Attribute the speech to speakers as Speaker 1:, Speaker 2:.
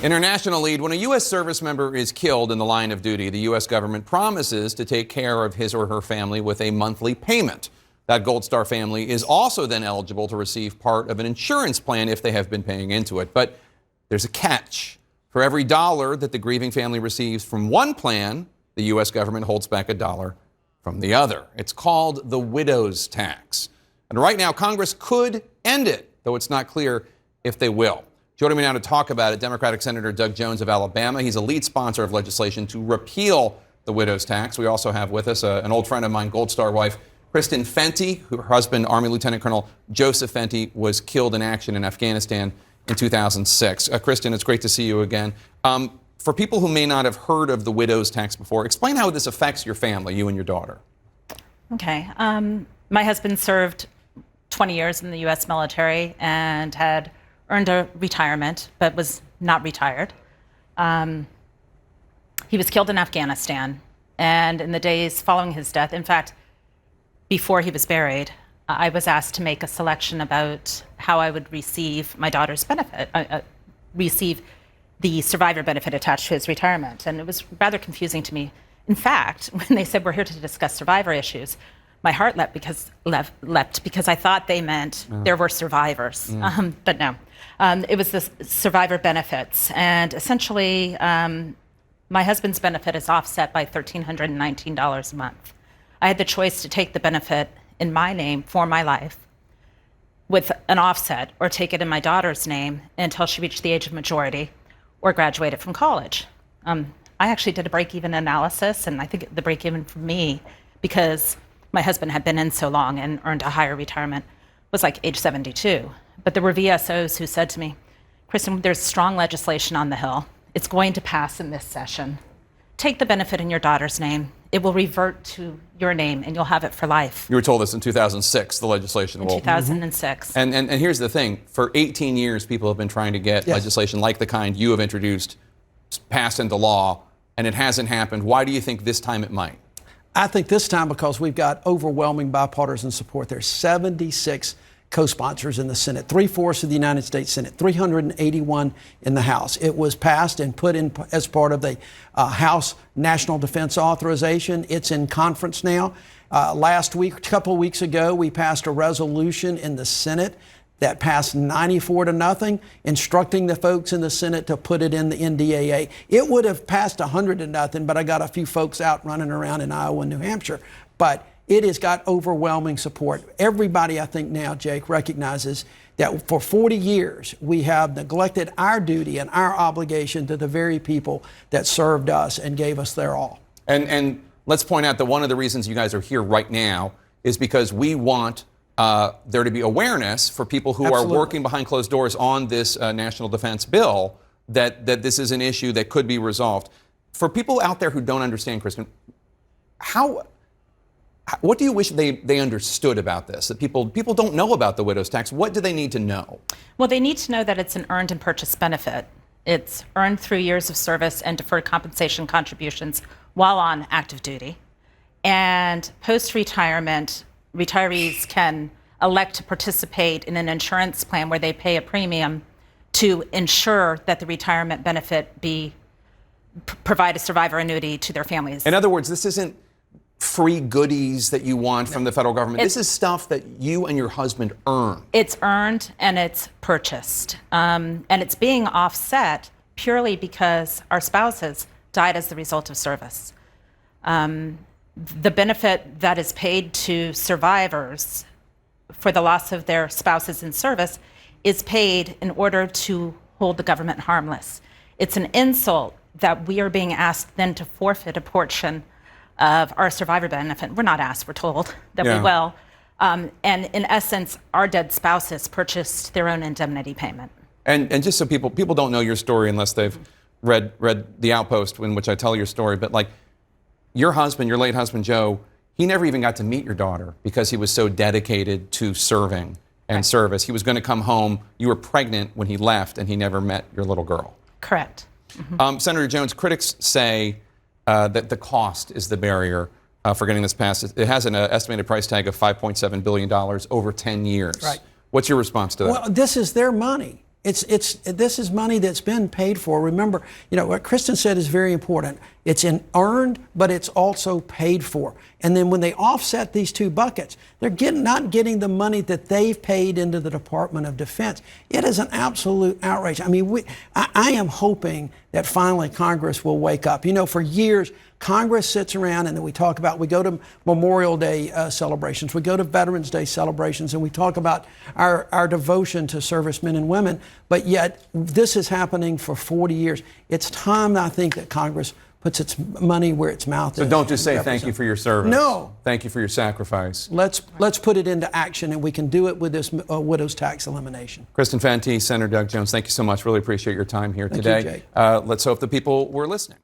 Speaker 1: International lead. When a U.S. service member is killed in the line of duty, the U.S. government promises to take care of his or her family with a monthly payment. That Gold Star family is also then eligible to receive part of an insurance plan if they have been paying into it. But there's a catch. For every dollar that the grieving family receives from one plan, the U.S. government holds back a dollar from the other. It's called the widow's tax. And right now, Congress could end it, though it's not clear if they will. Joining me now to talk about it, Democratic Senator Doug Jones of Alabama. He's a lead sponsor of legislation to repeal the widow's tax. We also have with us an old friend of mine, Gold Star wife, Kristen Fenty. Her husband, Army Lieutenant Colonel Joseph Fenty, was killed in action in Afghanistan in 2006. Kristen, it's great to see you again. For people who may not have heard of the widow's tax before, explain how this affects your family, you and your daughter.
Speaker 2: Okay. My husband served 20 years in the U.S. military and had earned a retirement, but was not retired. He was killed in Afghanistan, and in the days following his death, in fact, before he was buried, I was asked to make a selection about how I would receive my daughter's benefit, receive the survivor benefit attached to his retirement. And it was rather confusing to me. In fact, when they said we're here to discuss survivor issues, my heart leapt because I thought they meant there were survivors, but no. It was the survivor benefits, and essentially my husband's benefit is offset by $1,319 a month. I had the choice to take the benefit in my name for my life with an offset, or take it in my daughter's name until she reached the age of majority or graduated from college. I actually did a break-even analysis, and I think the break-even for me, because my husband had been in so long and earned a higher retirement, was like age 72. But there were VSOs who said to me, Kristen, there's strong legislation on the Hill. It's going to pass in this session. Take the benefit in your daughter's name. It will revert to your name, and you'll have it for life.
Speaker 1: You were told this in 2006, the legislation will.
Speaker 2: 2006.
Speaker 1: And here's the thing. For 18 years, people have been trying to get legislation like the kind you have introduced passed into law, and it hasn't happened. Why do you think this time it might?
Speaker 3: I think this time because we've got overwhelming bipartisan support. There's 76 co-sponsors in the Senate, 3/4 of the United States Senate, 381 in the House. It was passed and put in as part of the House National Defense Authorization. It's in conference now. Last week, a couple of weeks ago, we passed a resolution in the Senate that passed 94-0, instructing the folks in the Senate to put it in the NDAA. It would have passed 100-0, but I got a few folks out running around in Iowa and New Hampshire. But it has got overwhelming support. Everybody, I think now, Jake, recognizes that for 40 years, we have neglected our duty and our obligation to the very people that served us and gave us their all.
Speaker 1: And let's point out that one of the reasons you guys are here right now is because we want there to be awareness for people who are working behind closed doors on this national defense bill that this is an issue that could be resolved. For people out there who don't understand, Kristen, what do you wish they understood about this? That people don't know about the widow's tax. What do they need to know?
Speaker 2: Well, they need to know that it's an earned and purchased benefit. It's earned through years of service and deferred compensation contributions while on active duty. And post-retirement, retirees can elect to participate in an insurance plan where they pay a premium to ensure that the retirement benefit provide a survivor annuity to their families.
Speaker 1: In other words, this isn't free goodies that you want from the federal government. This is stuff that you and your husband earn.
Speaker 2: It's earned and it's purchased. And it's being offset purely because our spouses died as the result of service. The benefit that is paid to survivors for the loss of their spouses in service is paid in order to hold the government harmless. It's an insult that we are being asked then to forfeit a portion of our survivor benefit. We're not asked, we're told that we will. And in essence, our dead spouses purchased their own indemnity payment.
Speaker 1: And just so people don't know your story unless they've read The Outpost, in which I tell your story, but like your husband, your late husband, Joe, he never even got to meet your daughter because he was so dedicated to serving and service. He was going to come home. You were pregnant when he left, and he never met your little girl.
Speaker 2: Correct.
Speaker 1: Senator Jones, critics say that the cost is the barrier for getting this passed. It has an estimated price tag of $5.7 billion over 10 years.
Speaker 3: Right.
Speaker 1: What's your response to that?
Speaker 3: Well, this is their money. This is money that's been paid for. Remember, what Kristen said is very important. It's earned, but it's also paid for. And then when they offset these two buckets, they're not getting the money that they've paid into the Department of Defense. It is an absolute outrage. I mean, I am hoping that finally Congress will wake up. For years, Congress sits around and then we go to Memorial Day celebrations, we go to Veterans Day celebrations, and we talk about our devotion to servicemen and women. But yet, this is happening for 40 years. It's time, I think, that Congress puts its money where its mouth is.
Speaker 1: So don't just say thank you for your service.
Speaker 3: No.
Speaker 1: Thank you for your sacrifice.
Speaker 3: Let's put it into action, and we can do it with this widow's tax elimination.
Speaker 1: Kristen Fenty, Senator Doug Jones, thank you so much. Really appreciate your time here
Speaker 3: Thank
Speaker 1: today.
Speaker 3: you, Jake.
Speaker 1: Let's hope the people were listening.